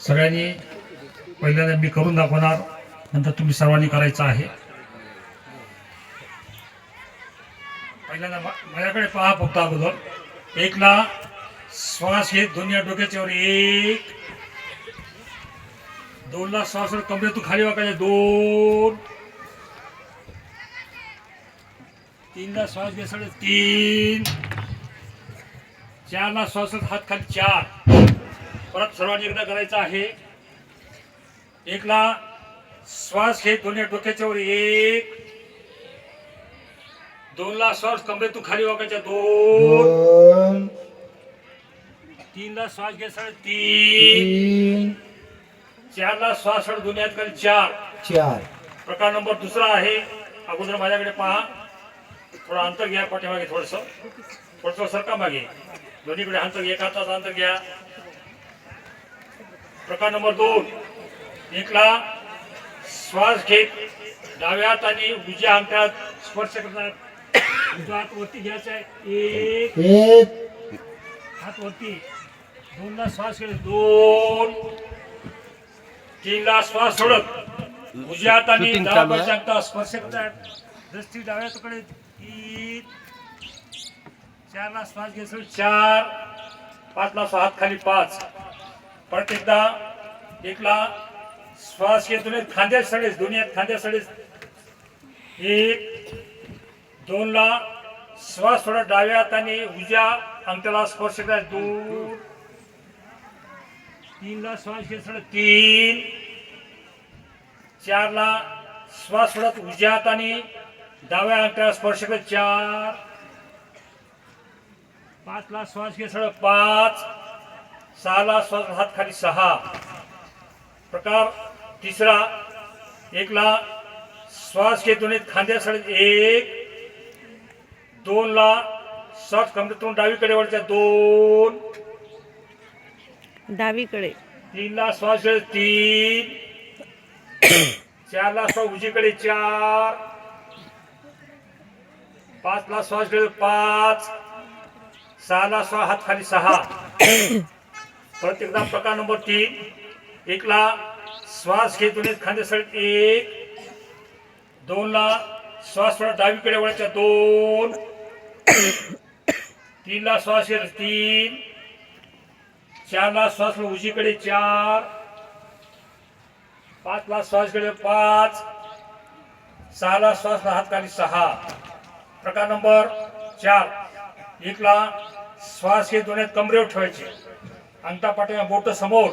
सगळ्यांनी पहिल्यांदा मी करून दाखवणार, नंतर तुम्ही सर्वांनी करायचं आहे. पहिल्यांदा माझ्याकडे पहा फक्त अगोदर. एकला श्वास घेत दोन्ही डोक्याच्या वर एक. दोनला श्वास कमरेतून खाली वाकायचे दोन. तीनला श्वास घे सगळे तीन. चारला श्वास हात खाली चार. परत सर्वांनी एकदा करायचं आहे. एकला श्वास घेत दोन्ही डोक्याच्या वर एक. दोनला श्वास कमरेतून खाली वाकायच्या दोन. तीनला श्वास घे सगळे तीन. चारला श्वास दोन्ही हात खाली चार. प्रकार नंबर दुसरा आहे. अगोदर माझ्याकडे पहा. थोडा अंतर घ्या पाठीमागे. थोडस सरका मागे. दोन्हीकडे अंतर घ्या. एक हाताचं अंतर घ्या. प्रकार नंबर दोन. एकला श्वास घेत डाव्या हाताने उजव्या अंगठ्यात स्पर्श करणार. उजवा हात वरती घ्यायचा आहे एक. हात वरती. दोनला श्वास घेत दोन. तीनला श्वास सोडत उजव्या हाताने डाव्या अंगठा स्पर्श करतात. दृष्टी डाव्या हाताकडे तीन. चारला श्वास घेत चार. पाचला हात खाली पाच. परत एकदा. एकला श्वास घेत दोन्ही खांद्या सडेस. दोन्ही खांद्या सडेस एक. दोनला श्वास सोडत डाव्या हाताने उजव्या अंगठ्याला स्पर्श करतात दोन. तीनला श्वास घेत सोडत तीन. चारला श्वास सोडत उजव्या हाताने डाव्या अंगठ्याला स्पर्श करत चार. पाचला श्वास घेत सोडत पाच. सहाला श्वास हात खाली सहा. प्रकार तिसरा. एकला श्वास घेत दोन्ही खांद्या सडत एक. दोनला श्वास कमरेतून डावीकडे वळच्या दोन. डावीकडे. तीनला श्वास घेत तीन. चारला श्वास उजवीकडे चार. पाचला श्वास घेत पाच. सहाला श्वास हात खाली सहा. परत एकदा प्रकार नंबर तीन. एकला श्वास घेत दोन्ही खांदे सडत एक. दोनला श्वास सोडत डावीकडे वळच्या दोन. तीनला श्वास घेत तीन. चारला श्वास उजवीकडे चार. पाचला श्वास घेत पाच. सहाला श्वास हात खाली सहा. प्रकार नंबर चार. एकला श्वास घेत दोन्ही कमरेवर ठेवायचे. अंगठा पाठीमागे बोट समोर.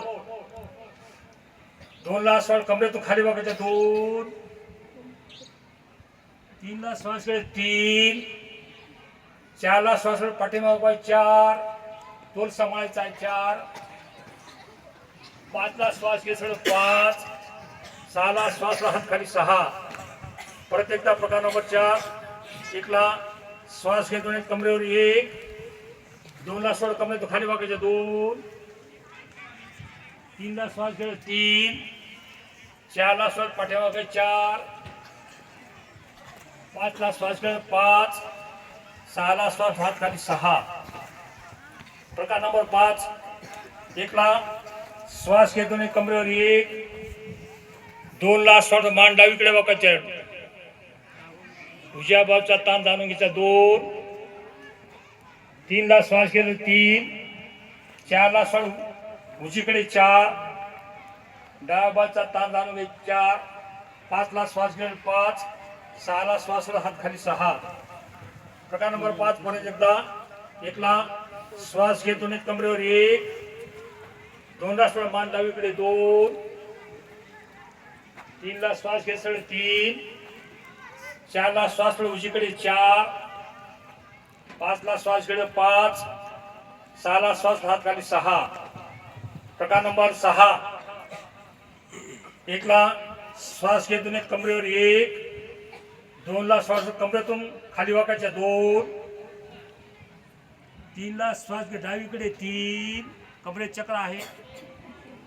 दोनला श्वास कमरेतून खाली वाकायचे दोन. तीनला श्वास घेत तीन. चारला श्वास पाठीमागे चार. तोल सांभाळायचा आहे चार. पाचला श्वास घेत पाच. सहाला श्वास हात खाली सहा. परत एकदा प्रकार नंबर चार. एकला श्वास घेत दोन्ही कमरेवर एक. दोनला श्वास कमरेतून खाली वाकायचे दोन. तीनला श्वास घेत तीन. चारला श्वास पाठीमागे चार. पाचला श्वास घेत पाच. सहाला श्वास हात खाली सहा. प्रकार नंबर पाच. एकला श्वास घेत दोन्ही कमरेवर एक. दोनला श्वास मान डावीकडे वाकायचे. उजव्या बाजूचा ताण जाणून घ्यायचा दोन. तीनला श्वास घेत तीन. चारला श्वास उजवीकडे चार. डाव्या बाजूचा ताण जाणून घ्यायचा चार. पाचला श्वास घेत पाच. सहाला श्वास हात खाली सहा. प्रकार नंबर पाच. परत एकदा. एकला श्वास घेत दोन्ही कमरेवर एक. दोनला श्वास मान डावीकडे दोन. तीनला श्वास घेत तीन. चारला श्वास उजवीकडे चार. पाचला श्वास घेत पाच. सहाला श्वास हात खाली सहा. प्रकार नंबर सहा. एकला श्वास घेत दोन्ही कमरेवर एक. दोनला श्वास कमरेतून खाली वाकायच्या दोन. तीनला श्वास घेत डावीकडे तीन. कमरेत चक्र आहे.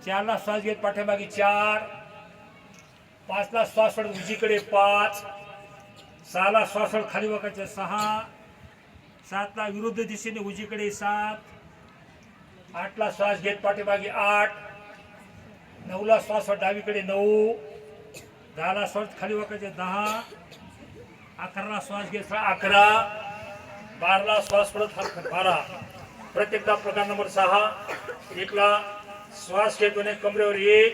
चारला श्वास घेत पाठीमागे चार. पाचला श्वास उजवीकडे पाच. सहाला श्वास खाली वाकायचे सहा. सातला विरुद्ध दिशेने उजवीकडे सात. आठला श्वास घेत पाठीमागे आठ. 9ला श्वास डावीकडे 9, 10ला श्वास खाली वाकायचे 10, 11ला श्वास घ्यायचा 11, 12ला श्वास परत 12. प्रत्येकदा प्रकार नंबर 6. 1ला श्वास घेतोने कमरेवर 1,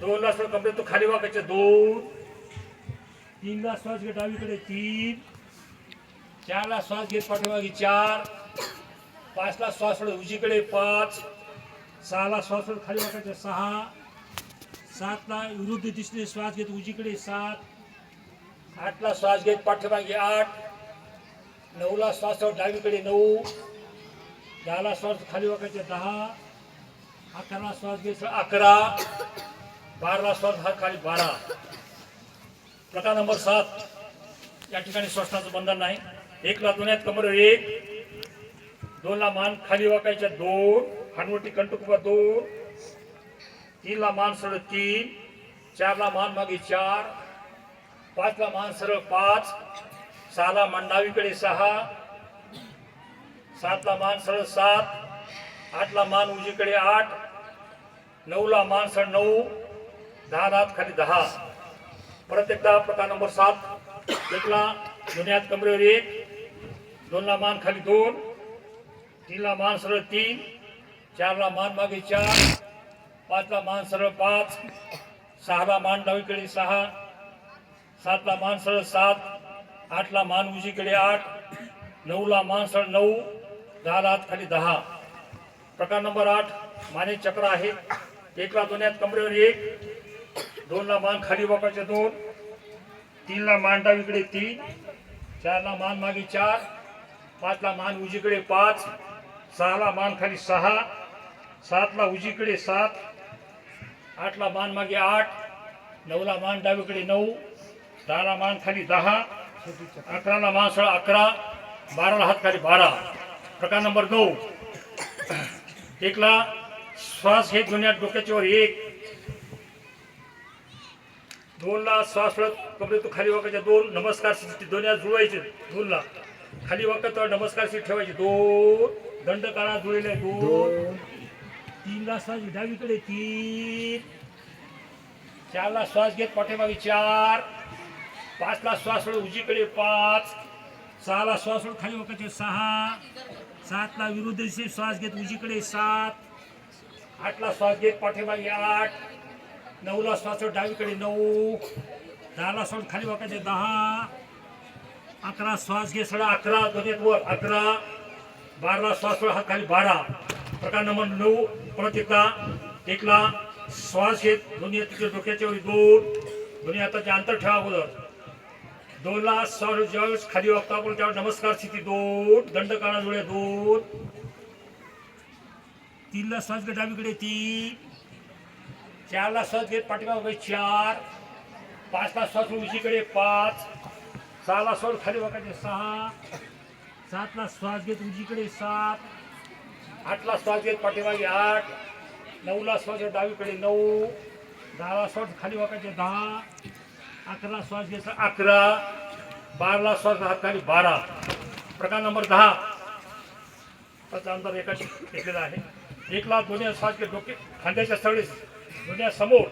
2ला श्वास कमरेत खाली वाकायचे 2, 3ला श्वास घे डावीकडे 3, 4ला श्वास घेत पाठीमागे 4, 5ला श्वास उजवीकडे 5, 6ला श्वास खाली वाकायचे 6, 7ला विरुद्ध दिशेने श्वास घेत उजवीकडे 7, 8ला श्वास घेत पाठीमागे 8, 9ला श्वास डावीकडे 9, 10ला श्वास खाली वाकायचे 10, 11ला श्वास घेत 11, 12ला श्वास हात खाली 12. प्रकार नंबर 7. या ठिकाणी श्वासाचं बंधन नाही. 1ला दोन्यात कमर 1, 2ला मान खाली वाकायच्या 2, हनुवटी कंटकुबा 2, 3ला मान सरळ 3, 4ला मान मागे 4, 5ला मान सरळ 5, 6ला मान डावीकडे 6, 7ला मान सरळ 7, 8ला मान उजवीकडे 8, 9ला मान सरळ 9, 10ला हात खाली 10. परत एकदा प्रकार नंबर 7. 1ला दोन्यात कमरेवर 1, 2ला मान खाली 2, 3ला मान सरळ 3, 4ला मान मागे 4, 5ला मान सरळ 5, 6ला मान डावीकडे 6, 7ला मान सरळ 7, 8ला मान उजवीकडे 8, 9ला मान सरळ 9, 10ला हात खाली 10. प्रकार नंबर 8. माने चक्र आहे. 1ला दोन्यात कमरेवर 1, 2ला मान खाली वाकायचे 2, 3ला मान डावीकडे 3, 4ला मान मागे 4, 5ला मान उजवीकडे 5, 6ला मान खाली 6, 7ला उजवीकडे 7, 8ला मान मागे 8, 9ला मान डावीकडे 9, 10ला मान खाली 10, 11ला मान सरळ 11, 12ला हात खाली 12. प्रकार नंबर 9. 1ला श्वास घेत दोन्यात डोक्याच्या वर 1, 2ला श्वास कमरेतून खाली वाकायचे 2, नमस्कार स्थिती दोन्यात जुळवायचे 2ला खाली वाकत नमस्कार स्थिती ठेवायची 2, दंड काळा जुळलेले 2, 3ला श्वास डावीकडे 3, 4ला श्वास घेत पाठीमागे 4, 5ला श्वास उजवीकडे 5, 6ला श्वास खाली वाकायचे 6, 7ला विरुद्ध दिशेने श्वास घेत उजवीकडे 7, 8ला श्वास घेत पाठीमागे 8, 9ला श्वास डावीकडे 9, 10ला श्वास खाली वाकायचे 10, 11 श्वास घे सरळ 11 दोन्हीत वर 11, 12ला श्वास हात खाली 12. प्रकार नंबर 9. परत एकदा 1ला श्वास घेत दोन्ही तिकडे डोक्याच्या वर 2, दोन्ही हाताचे अंतर ठेवा अगोदर. 2ला श्वास ज्यावेळेस खाली वागता आपण त्यावेळेस नमस्कार स्थिती 2, दंड काळा जुळे 2, 3ला श्वास घेत डावीकडे 3, 4ला श्वास घेत पाठीमागे 4, 5ला श्वास उजवीकडे 5, 6ला श्वास खाली वाकायचे 6, 7ला श्वास घेत उजवीकडे 7, 8ला श्वास घेत पाठीमागे 8, 9ला श्वास घेत डावीकडे 9, 10ला श्वास खाली वाकायचे 10, 11ला श्वास घ्यायचा 11, 12ला श्वास हात खाली 12. प्रकार नंबर 10. त्याचा अंतर एका घेतलेला आहे. 1ला दोन्ही श्वास घेत डोके खांद्याच्या स्थळी दोन्ही समोर,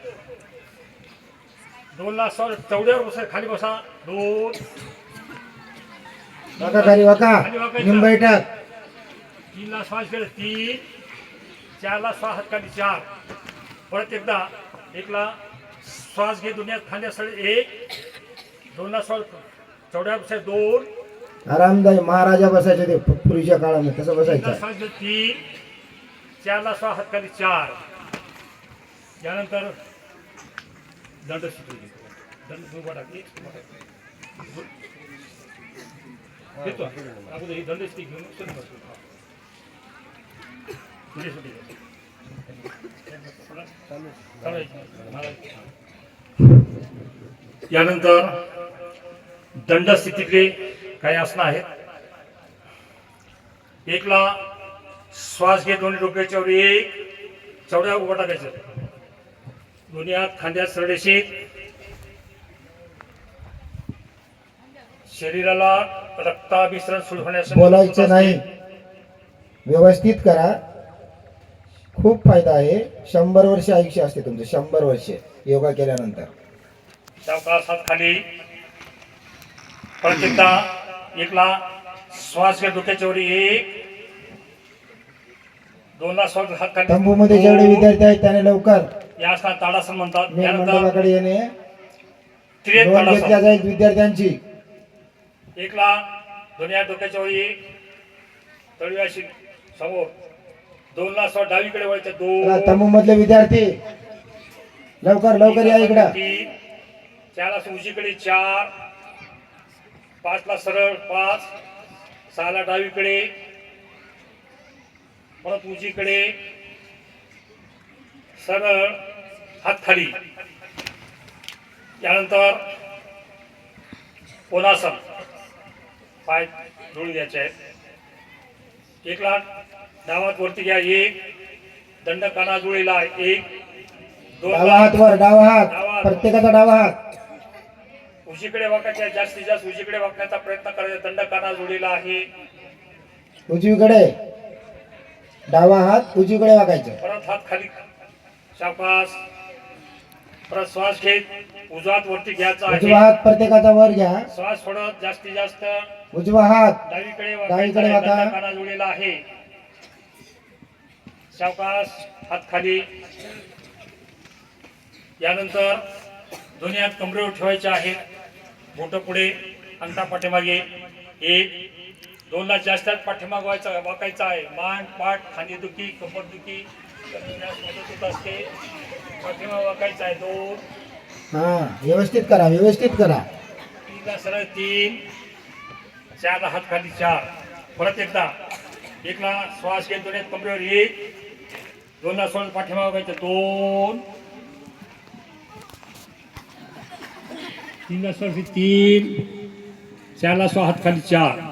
2ला श्वास चवड्यावर बसा खाली बसा 2, खाली वाका बैठक, 3ला श्वास घेत 3, 4ला श्वास हात खाली 4. परत एकदा 1ला श्वास घे दुनियात खांद्यास्थळी 1, 2ला श्वास चवड्यावर बसा 2, आरामदायी महाराजा बसायचे ते पूर्वीच्या काळामध्ये तसं बसायचं. श्वास घेत 3, 4ला श्वास हात खाली 4. यानंतर दंड स्थिती घेतो अगोदर ही दंड स्थिती घेऊन यानंतर दंड स्थितीतले काही आसनं आहेत. 1ला श्वास घे दोन्ही डोक्याच्या वर 1, चवड्या उभा टाकायचं, दोन्ही हात खांद्यात सरडेशीत, शरीराला रक्ताभिसरण सुरू होण्यास बोलायचं नाही, व्यवस्थित करा. खूप फायदा आहे. 100 वर्ष आयुष्य असते तुमचं, 100 वर्ष योगा केल्यानंतर. सावकाश हात खाली. परत एकदा एकला श्वास घ्या डोक्याच्या वर. 1 2 ला श्वास हात खाली. तंबूमध्ये जेवढे विद्यार्थी आहेत त्याने लवकर या असतात ताडासन म्हणतात. मेन त्यानंतर मंडपाकडे येणे. त्रियक नोंद घेतल्या ताडासन. जाईल विद्यार्थ्यांची. एकला दोन्ही हात डोक्याच्या वर. 1 तळव्याशी समोर. 2 ला श्वास डावीकडे वळायचा. 2 तंबू मधले विद्यार्थी लवकर लवकर या इकडं. 3 4 ला उजवीकडे. 4 5 ला सरळ. 5 6 ला डावीकडे. परत उजवीकडे सरळ हात खाली. त्यानंतर कोणासन पाय जोडून द्यायचे आहेत. 1 ला डावात वरती घ्या. 1 दंड काना जुळेला. 1 2 डावा हात वर, डावा हात प्रत्येकाचा डावा हात. उजवीकडे वाकायचे. जास्तीत जास्त उजवीकडे वाकण्याचा प्रयत्न करायचा. दंड काना जोडलेला आहे. उजवीकडे डावा हात उजवीकडे वाकायचं. परत हात खाली. सावकाश. परत श्वास घेत उजवा हात वरती घ्यायचा उजवा आहे. हात प्रत्येकाचा वर घ्या. श्वास सोडत जास्तीत जास्त उजवा हात डावीकडे डावीकडे वाकायचा आहे. वाका. दंड काना जोडलेला आहे. सावकाश हात खाली. यानंतर दोन्ही हात कमरेवर ठेवायचे आहेत. बोट पुढे, अंगठा पाठीमागे. 1 2 ला जास्त पाठीमाग वाकायचा आहे. मान पाठ खांदी दुखी कंबर दुखी मदत होत असते. पाठीमाग वाकायचा आहे. 2 हा व्यवस्थित करा, व्यवस्थित करा. 3 ला सरळ. 3 4 ला हात खाली. 4 परत एकदा. 1 ला श्वास घेत दोन्ही हात कमरेवर. 1 2 ला श्वास पाठीमाग वाकायचं. 2 3 ला श्वास. 3 4 ला श्वास हात खाली. 4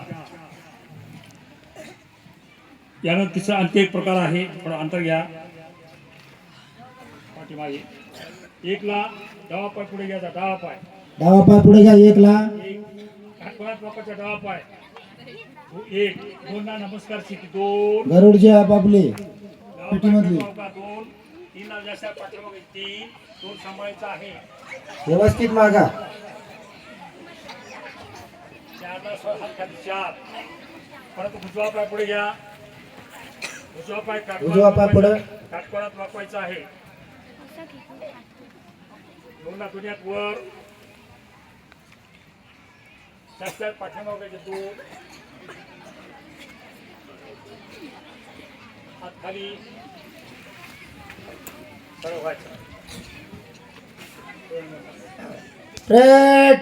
यानंतर तिसरा आणखी एक प्रकार आहे. थोडं अंतर घ्या पाठीमागे. 1 ला डावा पाय पुढे घ्यायचा. डावा पाय. डावा पाय पुढे घ्या. 1 ला 1 हातोहात वाकायचा. डावा पाय. 1 2 ला नमस्कार शिकी. 2 गरुडची आपापली डावा पिठीमधली. पाय वाका. 2 3 ला जास्त पाठीमागे. 3 2 सांभाळायचा आहे. व्यवस्थित मागा. 4 ला हात खाली. 4 परत उजवा पाय पुढे घ्या. उजवा पाय उजवा पाय पुढे. काटकोरात वाकवायचा आहे. 2 ला दोन्ही हात वर. जास्त पाठीमागे. 2 हात खाली. सरळ व्हायचं. स्ट्रेट